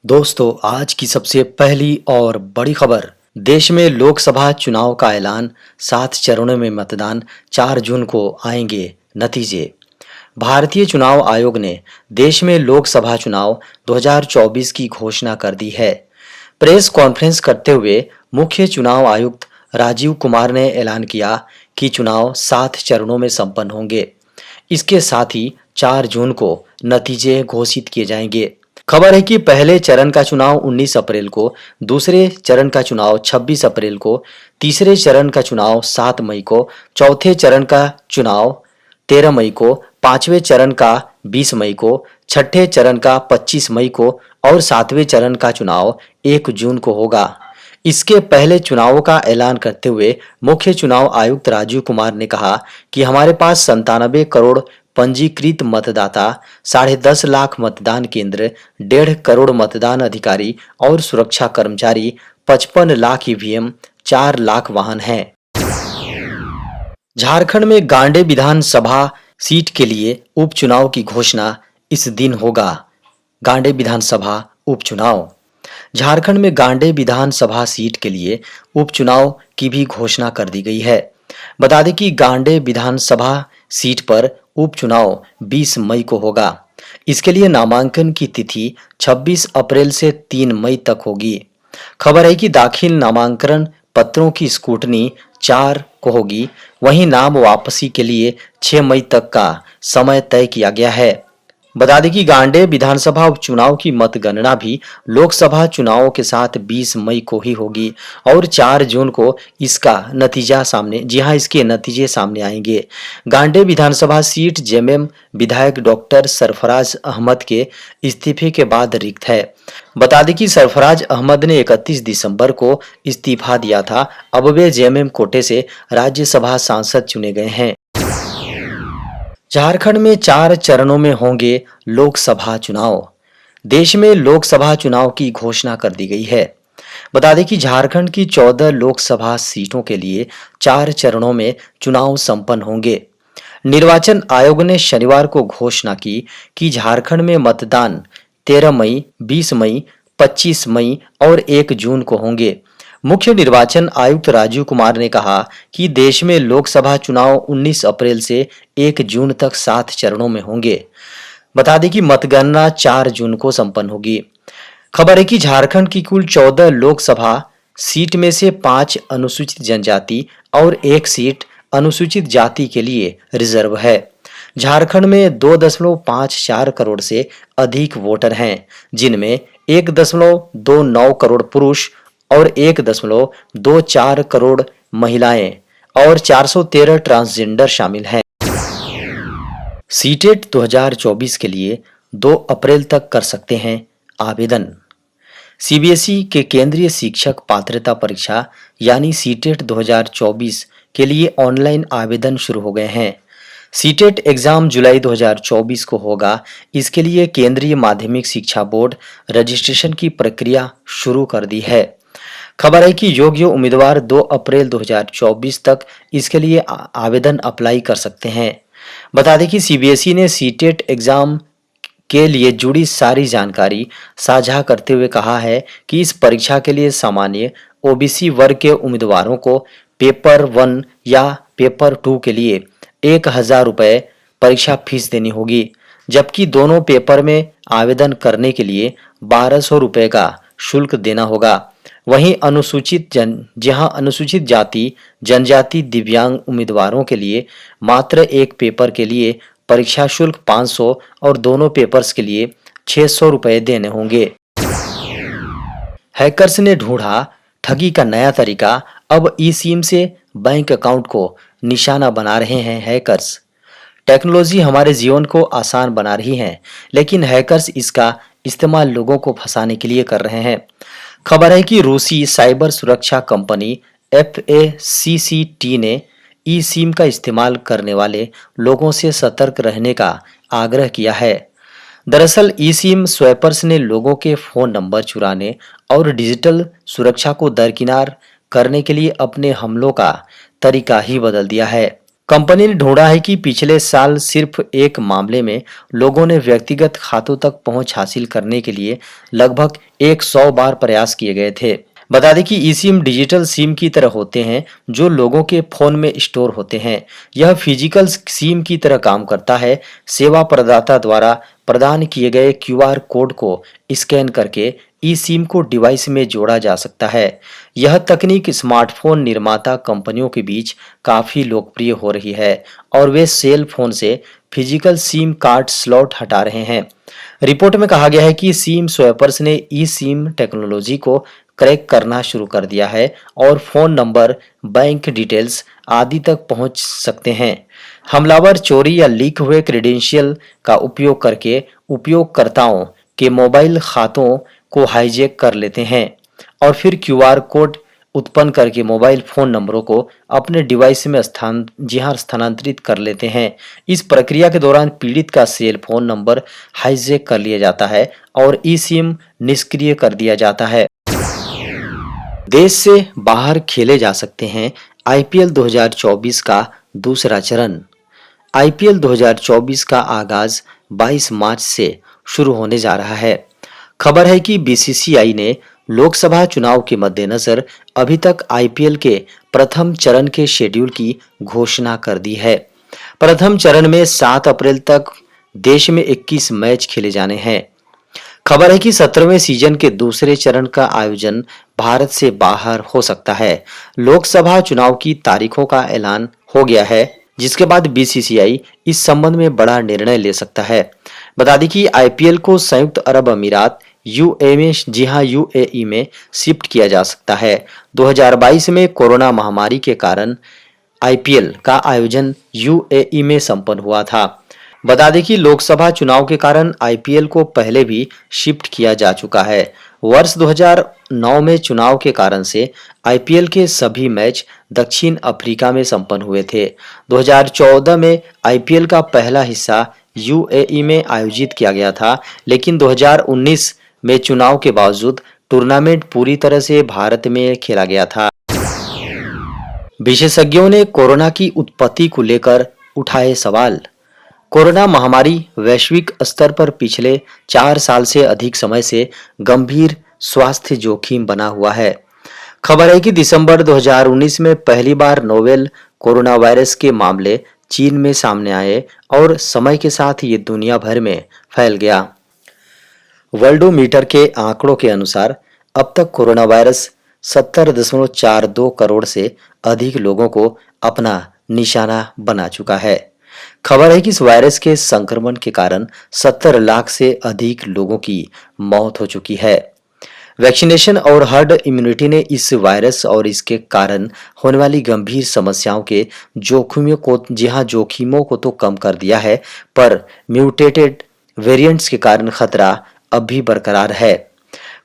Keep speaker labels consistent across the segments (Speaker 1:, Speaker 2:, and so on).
Speaker 1: दोस्तों, आज की सबसे पहली और बड़ी खबर। देश में लोकसभा चुनाव का ऐलान, 7 चरणों में मतदान, 4 जून को आएंगे नतीजे। भारतीय चुनाव आयोग ने देश में लोकसभा चुनाव 2024 की घोषणा कर दी है। प्रेस कॉन्फ्रेंस करते हुए मुख्य चुनाव आयुक्त राजीव कुमार ने ऐलान किया कि चुनाव 7 चरणों में संपन्न होंगे। इसके साथ ही 4 जून को नतीजे घोषित किए जाएंगे। खबर है कि पहले चरण का चुनाव 19 अप्रैल को, दूसरे चरण का चुनाव 26 अप्रैल को, तीसरे चरण का चुनाव 7 मई को, चौथे चरण का चुनाव 13 मई को, पांचवें चरण का 20 मई को, छठे चरण का 25 मई को और सातवें चरण का चुनाव 1 जून को होगा। इसके पहले चुनावों का ऐलान करते हुए मुख्य चुनाव आयुक्त राजीव कुमार ने कहा कि हमारे पास 97 करोड़ पंजीकृत मतदाता, 10.5 लाख मतदान केंद्र, 1.5 करोड़ मतदान अधिकारी और सुरक्षा कर्मचारी, 55 लाख ईवीएम, 4 लाख वाहन हैं। झारखंड में गांडे विधानसभा सीट के लिए उपचुनाव की घोषणा इस दिन होगा। गांडे विधानसभा उपचुनाव। झारखंड में गांडे विधानसभा सीट के लिए उपचुनाव की भी घोषणा कर दी गई है। बता दें कि गांडे विधानसभा सीट पर उपचुनाव 20 मई को होगा। इसके लिए नामांकन की तिथि 26 अप्रैल से 3 मई तक होगी। खबर है कि दाखिल नामांकन पत्रों की स्क्रूटनी 4 को होगी। वहीं नाम वापसी के लिए 6 मई तक का समय तय किया गया है। बता दें कि गांडे विधानसभा उपचुनाव की मतगणना भी लोकसभा चुनावों के साथ 20 मई को ही होगी और 4 जून को इसका नतीजा इसके नतीजे सामने आएंगे। गांडे विधानसभा सीट जेएमएम विधायक डॉक्टर सरफराज अहमद के इस्तीफे के बाद रिक्त है। बता दें कि सरफराज अहमद ने 31 दिसंबर को इस्तीफा दिया था। अब वे जेएमएम कोटे से राज्यसभा सांसद चुने गए हैं। झारखंड में 4 चरणों में होंगे लोकसभा चुनाव। देश में लोकसभा चुनाव की घोषणा कर दी गई है। बता दें कि झारखंड की 14 लोकसभा सीटों के लिए 4 चरणों में चुनाव संपन्न होंगे। निर्वाचन आयोग ने शनिवार को घोषणा की कि झारखंड में मतदान 13 मई, 20 मई, 25 मई और 1 जून को होंगे। मुख्य निर्वाचन आयुक्त राजीव कुमार ने कहा कि देश में लोकसभा चुनाव 19 अप्रैल से 1 जून तक 7 चरणों में होंगे। बता दें कि मतगणना 4 जून को संपन्न होगी। खबर है कि झारखंड की कुल 14 लोकसभा सीट में से 5 अनुसूचित जनजाति और 1 सीट अनुसूचित जाति के लिए रिजर्व है। झारखंड में 2.54 करोड़ से अधिक वोटर हैं, जिनमें 1.29 करोड़ पुरुष और 1.24 करोड़ महिलाएं और 413 ट्रांसजेंडर शामिल हैं। सीटेट 2024 के लिए 2 अप्रैल तक कर सकते हैं आवेदन। सीबीएसई के केंद्रीय शिक्षक पात्रता परीक्षा यानी सीटेट 2024 के लिए ऑनलाइन आवेदन शुरू हो गए हैं। सीटेट एग्जाम जुलाई 2024 को होगा। इसके लिए केंद्रीय माध्यमिक शिक्षा बोर्ड रजिस्ट्रेशन की प्रक्रिया शुरू कर दी है। खबर है कि योग्य उम्मीदवार 2 अप्रैल 2024 तक इसके लिए आवेदन अप्लाई कर सकते हैं। बता दें कि सीबीएसई ने सीटेट एग्जाम के लिए जुड़ी सारी जानकारी साझा करते हुए कहा है कि इस परीक्षा के लिए सामान्य ओबीसी वर्ग के उम्मीदवारों को पेपर 1 या पेपर 2 के लिए 1000 रुपये परीक्षा फीस देनी होगी, जबकि दोनों पेपर में आवेदन करने के लिए 1200 रुपये का शुल्क देना होगा। वहीं अनुसूचित जाति, जनजाति, दिव्यांग उम्मीदवारों के लिए मात्र एक पेपर के लिए परीक्षा शुल्क 500 और दोनों पेपर्स के लिए 600 रुपये देने होंगे। हैकर्स ने ढूंढा ठगी का नया तरीका। अब ई सिम से बैंक अकाउंट को निशाना बना रहे हैं हैकर्स। टेक्नोलॉजी हमारे जीवन को आसान बना रही है, लेकिन हैकर्स इसका इस्तेमाल लोगों को फंसाने के लिए कर रहे हैं। खबर है कि रूसी साइबर सुरक्षा कंपनी FACCT ने ई सिम का इस्तेमाल करने वाले लोगों से सतर्क रहने का आग्रह किया है। दरअसल ई सिम स्वैपर्स ने लोगों के फोन नंबर चुराने और डिजिटल सुरक्षा को दरकिनार करने के लिए अपने हमलों का तरीका ही बदल दिया है। कंपनी ने ढूंढा है कि पिछले साल सिर्फ एक मामले में लोगों ने व्यक्तिगत खातों तक पहुंच हासिल करने के लिए लगभग 100 बार प्रयास किए गए थे। बता दें कि ई सिम डिजिटल सिम की तरह होते हैं जो लोगों के फोन में स्टोर होते हैं। यह फिजिकल सिम की तरह काम करता है। सेवा प्रदाता द्वारा प्रदान किए गए क्यूआर कोड को स्कैन करके ई सिम को डिवाइस में जोड़ा जा सकता है। यह तकनीक स्मार्टफोन निर्माता कंपनियों के बीच काफी लोकप्रिय हो रही है और वे सेल फोन से फिजिकल सिम कार्ड स्लॉट हटा रहे हैं। रिपोर्ट में कहा गया है कि सिम स्वैपर्स ने ई सिम टेक्नोलॉजी को क्रैक करना शुरू कर दिया है और फोन नंबर, बैंक डिटेल्स आदि तक पहुंच सकते हैं। हमलावर चोरी या लीक हुए क्रेडेंशियल का उपयोग करके उपयोगकर्ताओं के मोबाइल खातों को हाईजैक कर लेते हैं और फिर क्यूआर कोड उत्पन्न करके मोबाइल फोन नंबरों को अपने डिवाइस में स्थानांतरित कर लेते हैं। इस प्रक्रिया के दौरान पीड़ित का सेल फोन नंबर हाईजैक कर लिया जाता है और ई सिम निष्क्रिय कर दिया जाता है। देश से बाहर खेले जा सकते हैं आईपीएल 2024 का दूसरा चरण। आईपीएल 2024 का आगाज 22 मार्च से शुरू होने जा रहा है। खबर है कि बीसीसीआई ने लोकसभा चुनाव के मद्देनजर अभी तक आईपीएल के प्रथम चरण के शेड्यूल की घोषणा कर दी है। प्रथम चरण में 7 अप्रैल तक देश में 21 मैच खेले जाने हैं। खबर है कि 17वें सीजन के दूसरे चरण का आयोजन भारत से बाहर हो सकता है। लोकसभा चुनाव की तारीखों का ऐलान हो गया है, जिसके बाद बीसीसीआई इस संबंध में बड़ा निर्णय ले सकता है। बता दें कि आईपीएल को संयुक्त अरब अमीरात यूएई में शिफ्ट किया जा सकता है। 2022 में कोरोना महामारी के कारण आईपीएल का आयोजन यूएई में संपन्न हुआ था। बता दें कि लोकसभा चुनाव के कारण आईपीएल को पहले भी शिफ्ट किया जा चुका है। वर्ष 2009 में चुनाव के कारण से आईपीएल के सभी मैच दक्षिण अफ्रीका में संपन्न हुए थे। 2014 में आईपीएल का पहला हिस्सा यूएई में आयोजित किया गया था, लेकिन 2019 में चुनाव के बावजूद टूर्नामेंट पूरी तरह से भारत में खेला गया था। विशेषज्ञों ने कोरोना की उत्पत्ति को लेकर उठाए सवाल। कोरोना महामारी वैश्विक स्तर पर पिछले 4 साल से अधिक समय से गंभीर स्वास्थ्य जोखिम बना हुआ है। खबर है कि दिसंबर 2019 में पहली बार नोवेल कोरोना वायरस के मामले चीन में सामने आए और समय के साथ ये दुनिया भर में फैल गया। वर्ल्डोमीटर के आंकड़ों के अनुसार अब तक कोरोना वायरस 70.42 करोड़ से अधिक लोगों को अपना निशाना बना चुका है। खबर है कि इस वायरस के संक्रमण के कारण 70 लाख से अधिक लोगों की मौत हो चुकी है। वैक्सीनेशन और हर्ड इम्यूनिटी ने इस वायरस और इसके कारण होने वाली गंभीर समस्याओं के जोखिमों को तो कम कर दिया है, पर म्यूटेटेड वेरिएंट्स के कारण खतरा अब भी बरकरार है।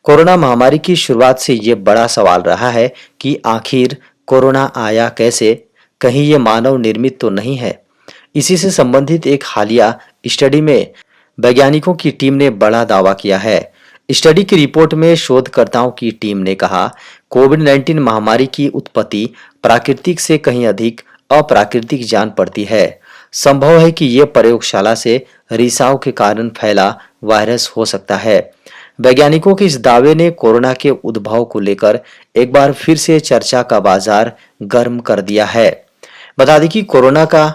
Speaker 1: कोरोना महामारी की शुरुआत से ये बड़ा सवाल रहा है कि आखिर कोरोना आया कैसे, कहीं ये मानव निर्मित तो नहीं है। इसी से संबंधित एक हालिया स्टडी में वैज्ञानिकों की टीम ने बड़ा दावा किया है। स्टडी की रिपोर्ट में शोधकर्ताओं की टीम ने कहा, कोविड-19 महामारी की उत्पत्ति प्राकृतिक से कहीं अधिक अप्राकृतिक जान पड़ती है। संभव है कि यह प्रयोगशाला से रिसाव के कारण फैला वायरस हो सकता है। वैज्ञानिकों के इस दावे ने कोरोना के उद्भव को लेकर एक बार फिर से चर्चा का बाजार गर्म कर दिया है। बता दें कि कोरोना का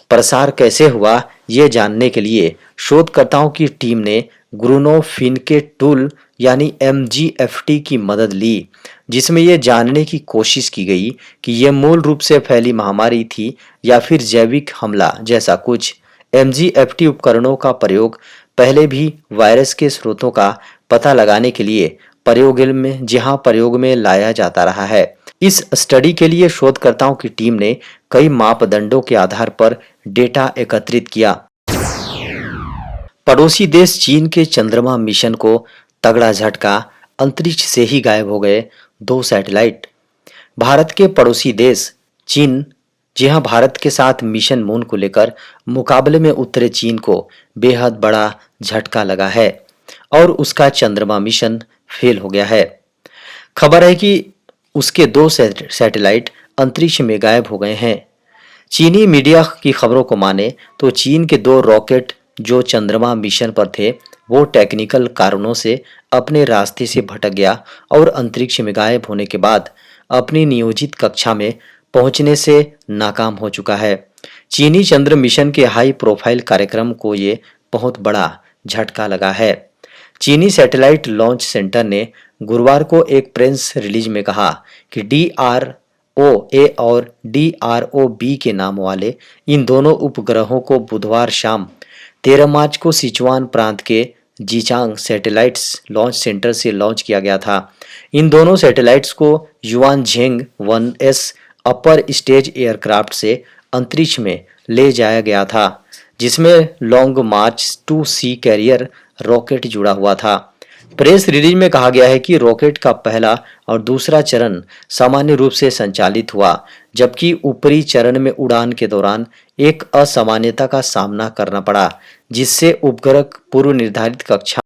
Speaker 1: प्रसार कैसे हुआ, ये जानने के लिए शोधकर्ताओं की टीम ने ग्रुनो फिनके टूल यानी MGFT की मदद ली, जिसमें यह जानने की कोशिश की गई कि यह मूल रूप से फैली महामारी थी या फिर जैविक हमला जैसा कुछ। MGFT उपकरणों का प्रयोग पहले भी वायरस के स्रोतों का पता लगाने के लिए प्रयोग में लाया जाता रहा है। इस स्टडी के लिए शोधकर्ताओं की टीम ने कई मापदंडों के आधार पर डेटा एकत्रित किया। पड़ोसी देश चीन के चंद्रमा मिशन को तगड़ा झटका, अंतरिक्ष से ही गायब हो गए 2 सैटेलाइट। भारत के पड़ोसी देश चीन, जी हां, भारत के साथ मिशन मून को लेकर मुकाबले में उतरे चीन को बेहद बड़ा झटका लगा है और उसका चंद्रमा मिशन फेल हो गया है। खबर है कि उसके 2 सैटेलाइट अंतरिक्ष में गायब हो गए हैं। चीनी मीडिया की खबरों को माने तो चीन के 2 रॉकेट जो चंद्रमा मिशन पर थे वो टेक्निकल कारणों से अपने रास्ते से भटक गया और अंतरिक्ष में गायब होने के बाद अपनी नियोजित कक्षा में पहुंचने से नाकाम हो चुका है। चीनी चंद्र मिशन के हाई प्रोफाइल कार्यक्रम को ये बहुत बड़ा झटका लगा है। चीनी सैटेलाइट लॉन्च सेंटर ने गुरुवार को एक प्रेस रिलीज में कहा कि DRO-A और DRO-B के नाम वाले इन दोनों उपग्रहों को बुधवार शाम 13 मार्च को सिचुआन प्रांत के जीचांग सैटेलाइट्स लॉन्च सेंटर से लॉन्च किया गया था। इन दोनों सैटेलाइट्स को युआनझेंग 1S अपर स्टेज एयरक्राफ्ट से अंतरिक्ष में ले जाया गया था, जिसमें लॉन्ग मार्च 2C कैरियर रॉकेट जुड़ा हुआ था। प्रेस रिलीज में कहा गया है कि रॉकेट का पहला और दूसरा चरण सामान्य रूप से संचालित हुआ, जबकि ऊपरी चरण में उड़ान के दौरान एक असामान्यता का सामना करना पड़ा, जिससे उपग्रह पूर्व निर्धारित कक्षा